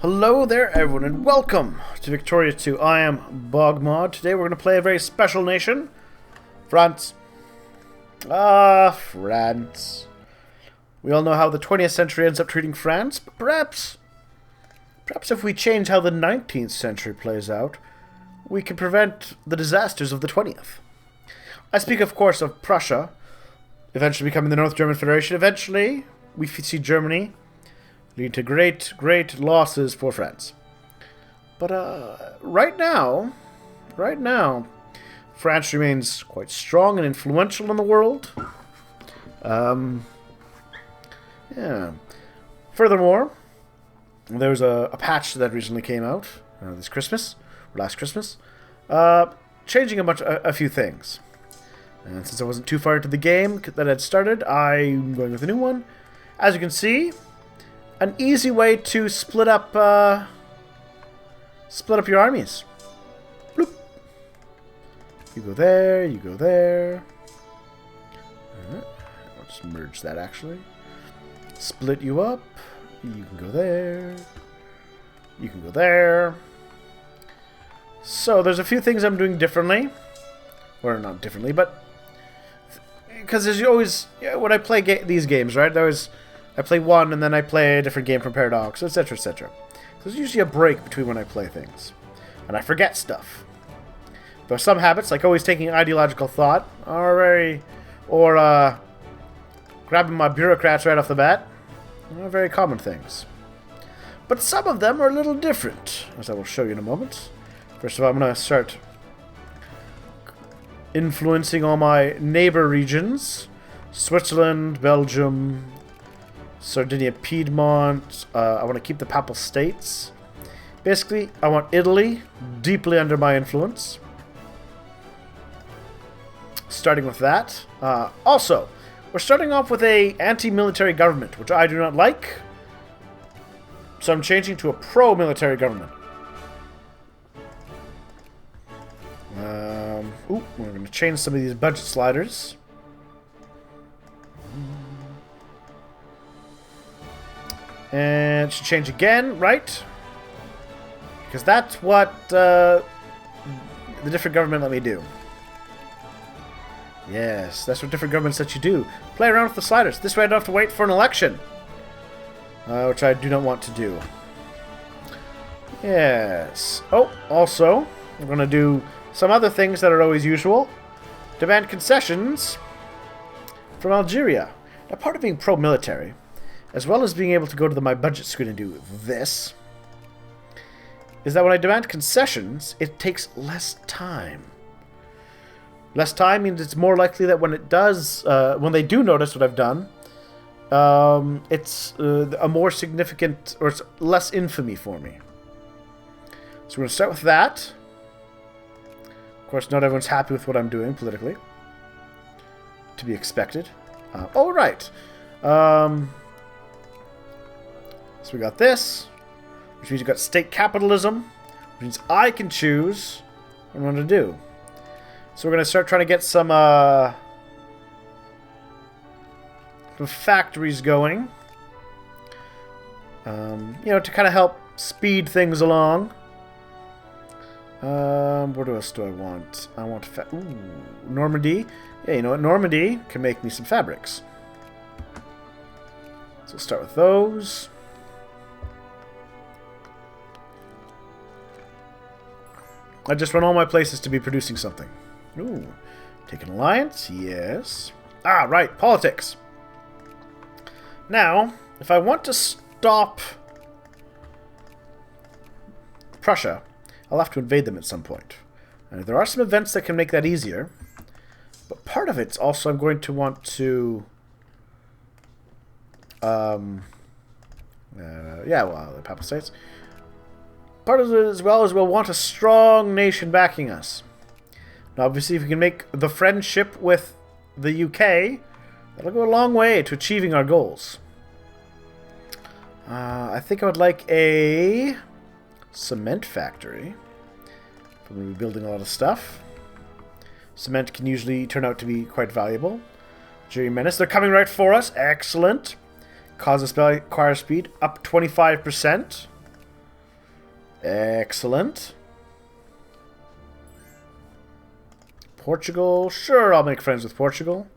Hello there everyone and welcome to Victoria 2. I am BogMod. Today we're going to play a very special nation. France. France. We all know how the 20th century ends up treating France, but perhaps if we change how the 19th century plays out, we can prevent the disasters of the 20th. I speak of course of Prussia, eventually becoming the North German Federation. Eventually, we see Germany lead to great losses for France. But right now, France remains quite strong and influential in the world. Yeah. Furthermore, there's a patch that recently came out this Christmas, or last Christmas, changing a few things. And since I wasn't too far into the game that had started, I'm going with a new one. As you can see, an easy way to split up your armies. Bloop. You go there, you go there. I'll just merge that actually. Split you up. You can go there. You can go there. So there's a few things I'm doing differently. Or not differently, but because there's always, when I play these games, right, I play one and then I play a different game from Paradox, etc., etc. So there's usually a break between when I play things. And I forget stuff. There are some habits, like always taking ideological thought, or grabbing my bureaucrats right off the bat, are very common things. But some of them are a little different, as I will show you in a moment. First of all, I'm going to start influencing all my neighbor regions. Switzerland, Belgium, Sardinia, Piedmont. I want to keep the Papal States. Basically, I want Italy deeply under my influence. Starting with that. Also, we're starting off with a anti-military government, which I do not like. So I'm changing to a pro-military government. We're going to change some of these budget sliders. And it should change again, right? Because that's what the different government let me do. Yes, that's what different governments let you do. Play around with the sliders. This way I don't have to wait for an election. Which I do not want to do. Yes. Oh, also, we're going to do some other things that are always usual. Demand concessions from Algeria. Now, part of being pro-military, as well as being able to go to my budget screen and do this, is that when I demand concessions, it takes less time. Less time means it's more likely that when it does, when they do notice what I've done, it's a more significant, or it's less infamy for me. So we're going to start with that. Of course, not everyone's happy with what I'm doing politically. To be expected. Oh, right. So we got this, which means we've got state capitalism, which means I can choose what I want to do. So we're going to start trying to get some factories going. To kind of help speed things along. What else do I want? I want Normandy. Yeah, you know what? Normandy can make me some fabrics. So we'll start with those. I just want all my places to be producing something. Ooh. Take an alliance. Yes. Ah, right. Politics. Now, if I want to stop Prussia, I'll have to invade them at some point. And there are some events that can make that easier. But part of it's also I'm going to want to... the Papal States. Part of it as well is we'll want a strong nation backing us. Now, obviously, if we can make the friendship with the UK, that'll go a long way to achieving our goals. I think I would like a cement factory. If we're going to be building a lot of stuff. Cement can usually turn out to be quite valuable. Jury Menace, they're coming right for us. Excellent. Cause us acquire speed up 25%. Excellent. Portugal. Sure, I'll make friends with Portugal.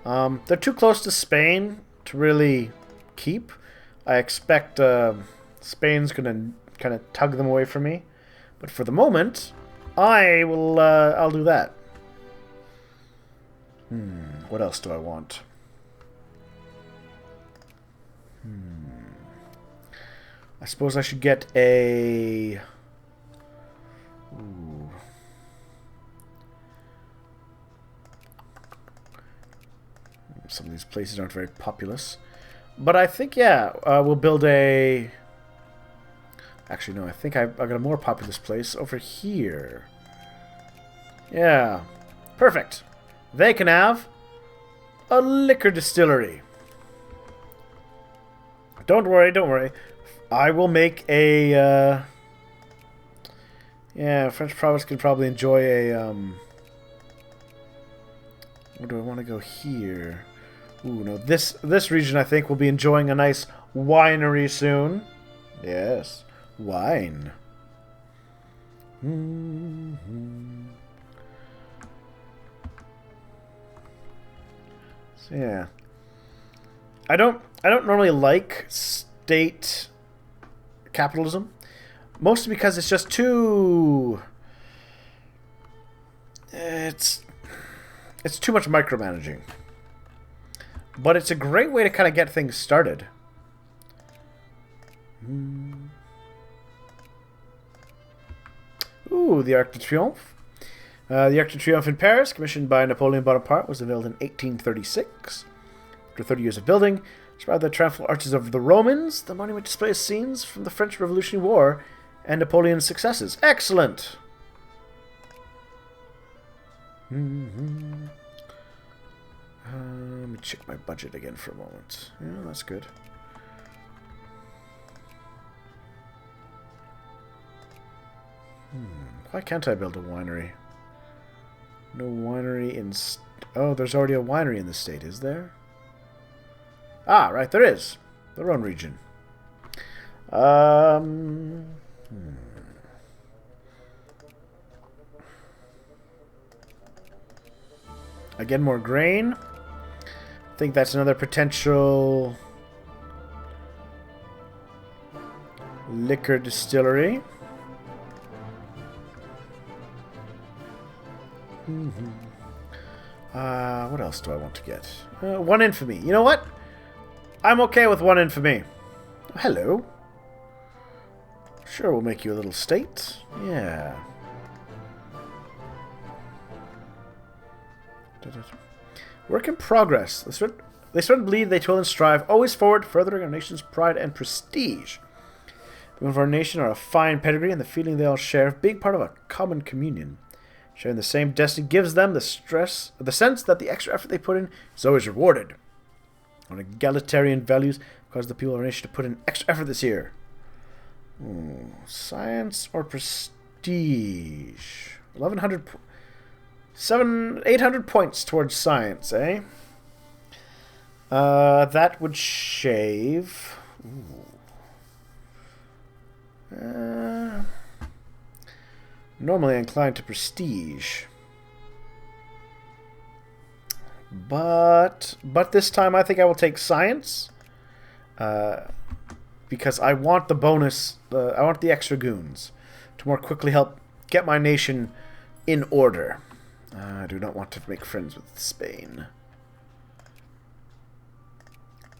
They're too close to Spain to really keep. I expect Spain's going to kind of tug them away from me. But for the moment, I'll do that. What else do I want? I suppose I should get a... Ooh. Some of these places aren't very populous. But I think, yeah, we'll build a... Actually, no, I think I've got a more populous place over here. Yeah. Perfect. They can have a liquor distillery. Don't worry, don't worry. I will make a... Yeah, French province could probably enjoy a... Where do I want to go here? Ooh, no, this region, I think, will be enjoying a nice winery soon. Yes, wine. So, yeah. I don't normally like state capitalism, mostly because it's just too... It's too much micromanaging. But it's a great way to kind of get things started. Ooh, the Arc de Triomphe. The Arc de Triomphe in Paris, commissioned by Napoleon Bonaparte, was unveiled in 1836. After 30 years of building, surrounded by the triumphal arches of the Romans, the monument displays scenes from the French Revolutionary War and Napoleon's successes. Excellent! Let me check my budget again for a moment. Yeah, that's good. Why can't I build a winery? No winery in... Oh, there's already a winery in the state, is there? Ah, right, there is. The Rhone region. Again, more grain. I think that's another potential liquor distillery. What else do I want to get? One infamy. You know what? I'm okay with one infamy. Oh, hello. Sure, we'll make you a little state. Yeah. Work in progress. They sweat and bleed, they toil and strive, always forward, furthering our nation's pride and prestige. The women of our nation are a fine pedigree, and the feeling they all share, being part of a common communion. Sharing the same destiny gives them the sense that the extra effort they put in is always rewarded. On egalitarian values cause the people of our nation to put in extra effort this year. Ooh, science or prestige? 800 points towards science, eh? That would shave. Normally inclined to prestige. But this time I think I will take science. Because I want the bonus, I want the extra goons to more quickly help get my nation in order. I do not want to make friends with Spain.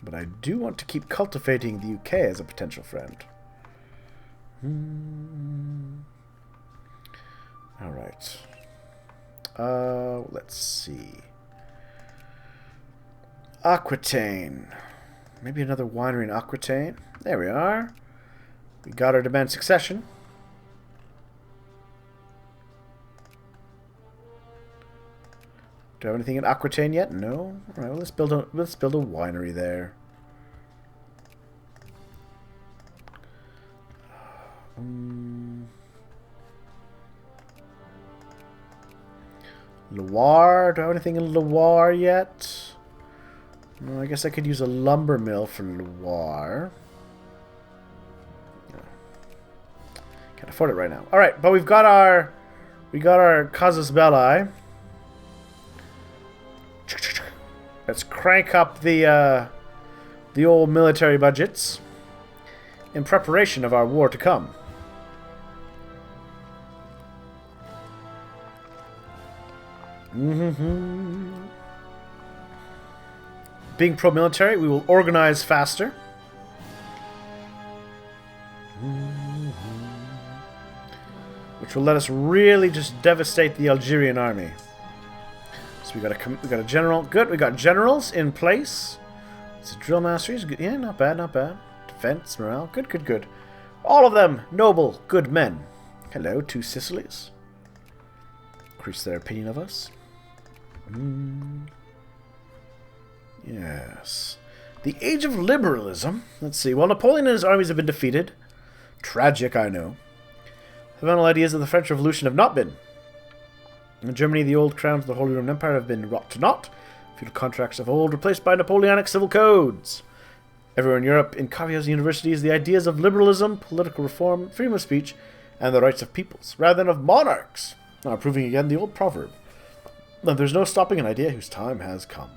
But I do want to keep cultivating the UK as a potential friend. Alright. Let's see. Aquitaine. Maybe another winery in Aquitaine. There we are. We got our demand succession. Do I have anything in Aquitaine yet? No. All right. Well, let's build a winery there. Loire. Do I have anything in Loire yet? No, I guess I could use a lumber mill for Loire. Can't afford it right now. All right, but we got our casus belli. Let's crank up the old military budgets in preparation of our war to come. Being pro-military, we will organize faster. Which will let us really just devastate the Algerian army. So we got a general. Good, we got generals in place. So drill masters, good. Yeah, not bad, not bad. Defense, morale, good, good, good. All of them noble, good men. Hello, 2 Sicilies. Increase their opinion of us. Yes. The age of liberalism. Let's see. While Napoleon and his armies have been defeated, tragic, I know, the fundamental ideas of the French Revolution have not been. In Germany, the old crowns of the Holy Roman Empire have been wrought to naught. Feudal contracts of old replaced by Napoleonic civil codes. Everywhere in Europe, in caveats and universities, the ideas of liberalism, political reform, freedom of speech, and the rights of peoples, rather than of monarchs, are proving again the old proverb. And there's no stopping an idea whose time has come.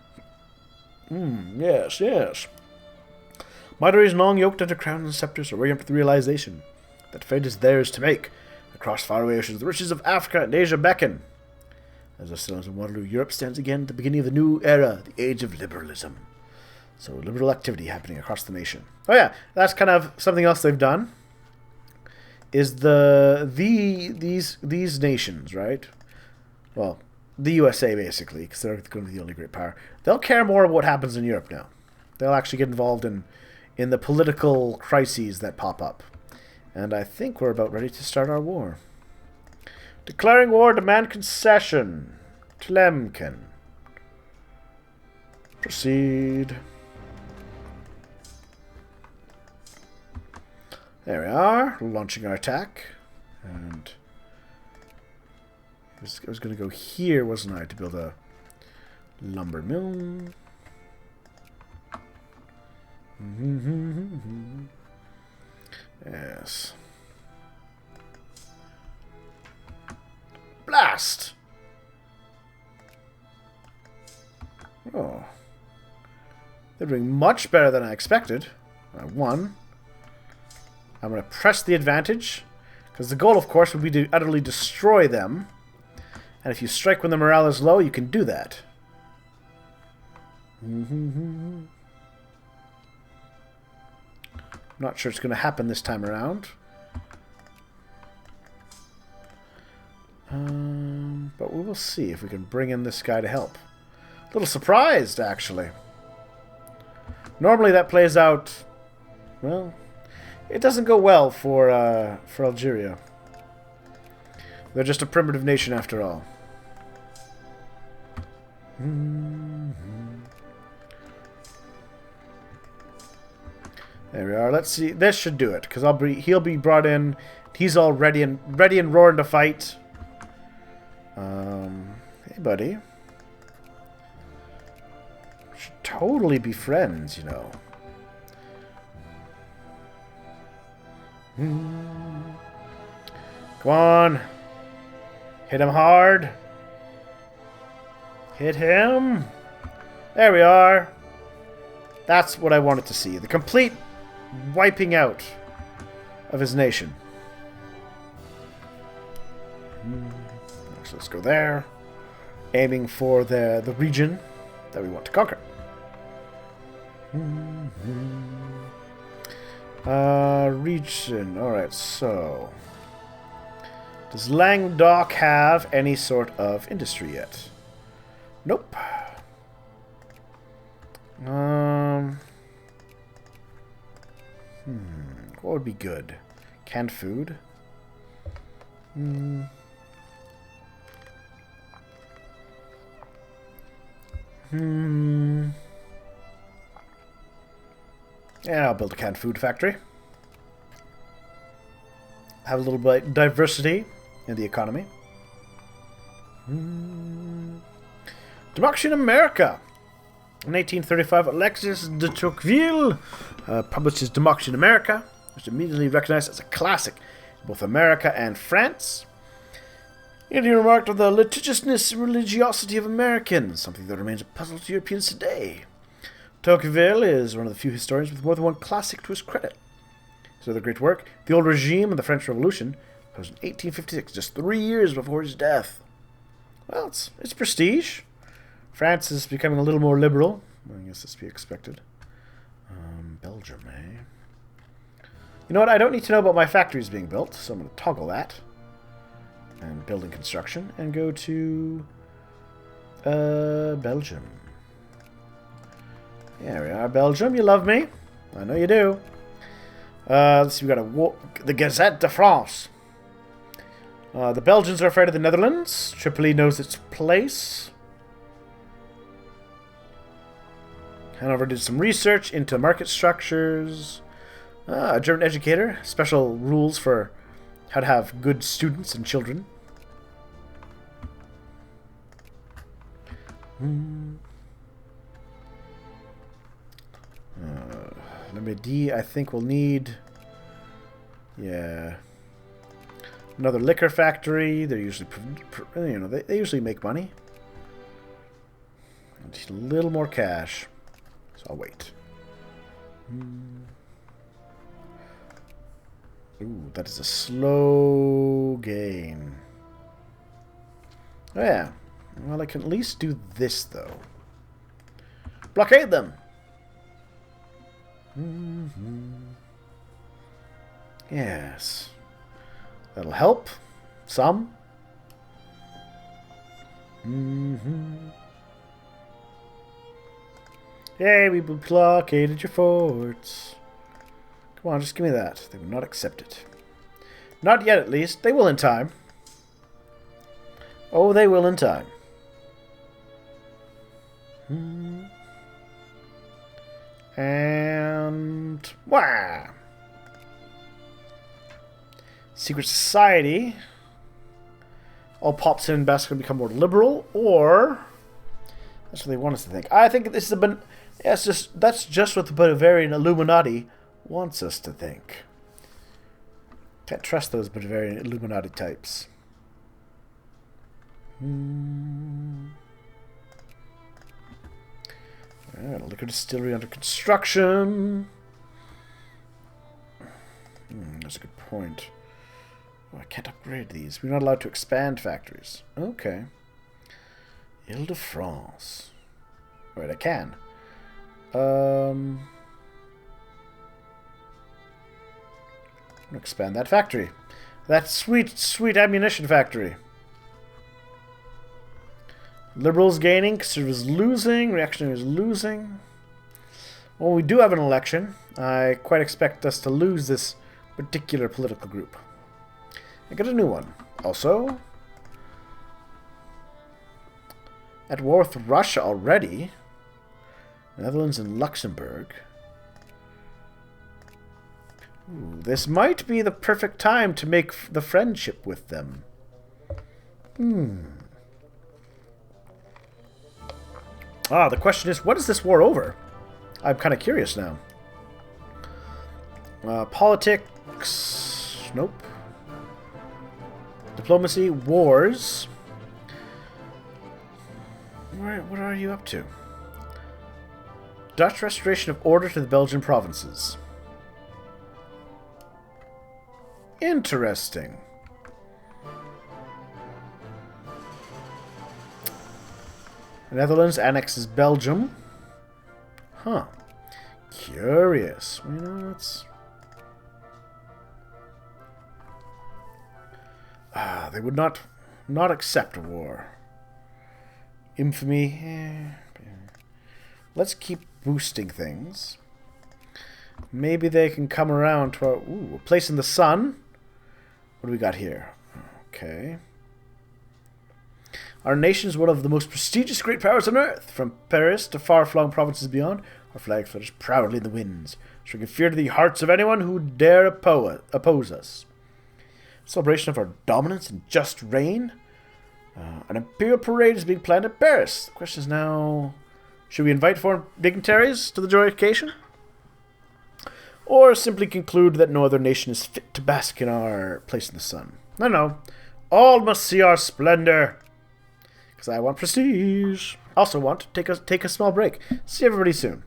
Yes, yes. Minorities long yoked under crowns and scepters are waking up to the realization that fate is theirs to make. Across faraway oceans, the riches of Africa and Asia beckon. As the stars in Waterloo, Europe stands again at the beginning of the new era, the age of liberalism. So, liberal activity happening across the nation. Oh yeah, that's kind of something else they've done. Is these nations, right? Well, the USA basically, because they're going to be the only great power. They'll care more about what happens in Europe now. They'll actually get involved in the political crises that pop up. And I think we're about ready to start our war. Declaring war, demand concession. Tlemcen. Proceed. There we are, launching our attack. And I was going to go here, wasn't I, to build a lumber mill. Yes. Blast! Oh. They're doing much better than I expected. I won. I'm going to press the advantage, because the goal, of course, would be to utterly destroy them. And if you strike when the morale is low, you can do that. Not sure it's going to happen this time around. But we will see if we can bring in this guy to help. A little surprised, actually. Normally that plays out, well, it doesn't go well for Algeria. They're just a primitive nation after all. There we are. Let's see. This should do it, because he'll be brought in. He's all ready and roaring to fight. Hey, buddy. Should totally be friends, you know. Come on. Hit him hard. Hit him. There we are. That's what I wanted to see. The complete wiping out of his nation. So let's go there. Aiming for the region that we want to conquer. Region. Alright, so... Does Languedoc have any sort of industry yet? Nope. What would be good? Canned food? Yeah, I'll build a canned food factory. Have a little bit of diversity in the economy. Democracy in America. In 1835, Alexis de Tocqueville published his Democracy in America, which is immediately recognized as a classic both America and France. And he remarked on the litigiousness and religiosity of Americans, something that remains a puzzle to Europeans today. Tocqueville is one of the few historians with more than one classic to his credit. His other great work, The Old Regime and the French Revolution, was in 1856, just 3 years before his death. Well, it's prestige. France is becoming a little more liberal. I guess this be expected. Belgium, eh? You know what? I don't need to know about my factories being built, so I'm going to toggle that. And building construction, and go to Belgium. There we are, Belgium. You love me. I know you do. Let's see, we got the Gazette de France. The Belgians are afraid of the Netherlands. Tripoli knows its place. Hanover did some research into market structures. A German educator. Special rules for how to have good students and children. Number D, I think we'll need... Yeah. Another liquor factory. They're usually... You know, they usually make money. Just a little more cash. So I'll wait. Ooh, that is a slow gain. Oh, yeah. Well, I can at least do this, though. Blockade them! Yes. That'll help. Some. Yay, we blockaded your forts. Come on, just give me that. They will not accept it. Not yet, at least. They will in time. Oh, they will in time. And... Wah! Secret Society. All pops in best going to become more liberal, or... That's what they want us to think. I think this is a... Yes, that's just what the Bavarian Illuminati wants us to think. Can't trust those Bavarian Illuminati types. Alright, a liquor distillery under construction. That's a good point. Oh, I can't upgrade these. We're not allowed to expand factories. Okay. Ile-de-France. Right, I can. I'm gonna expand that factory. That sweet, sweet ammunition factory. Liberals gaining, conservatives losing, reactionaries losing. Well, we do have an election. I quite expect us to lose this particular political group. I get a new one. Also, at war with Russia already. Netherlands and Luxembourg. Ooh, this might be the perfect time to make the friendship with them. Ah, the question is, what is this war over? I'm kind of curious now. Politics. Nope. Diplomacy. Wars. What are you up to? Dutch restoration of order to the Belgian provinces. Interesting. The Netherlands annexes Belgium. Huh. Curious. You know, it's... they would not accept a war. Infamy. Let's keep boosting things. Maybe they can come around to our... Ooh, a place in the sun. What do we got here? Okay. Our nation is one of the most prestigious great powers on earth. From Paris to far-flung provinces beyond, our flag flutters proudly in the winds, striking fear to the hearts of anyone who dare oppose us. Celebration of our dominance and just reign. An imperial parade is being planned in Paris. The question is now... Should we invite foreign dignitaries to the joy occasion? or simply conclude that no other nation is fit to bask in our place in the sun. No. All must see our splendor. Because I want prestige. Also want to take a small break. See everybody soon.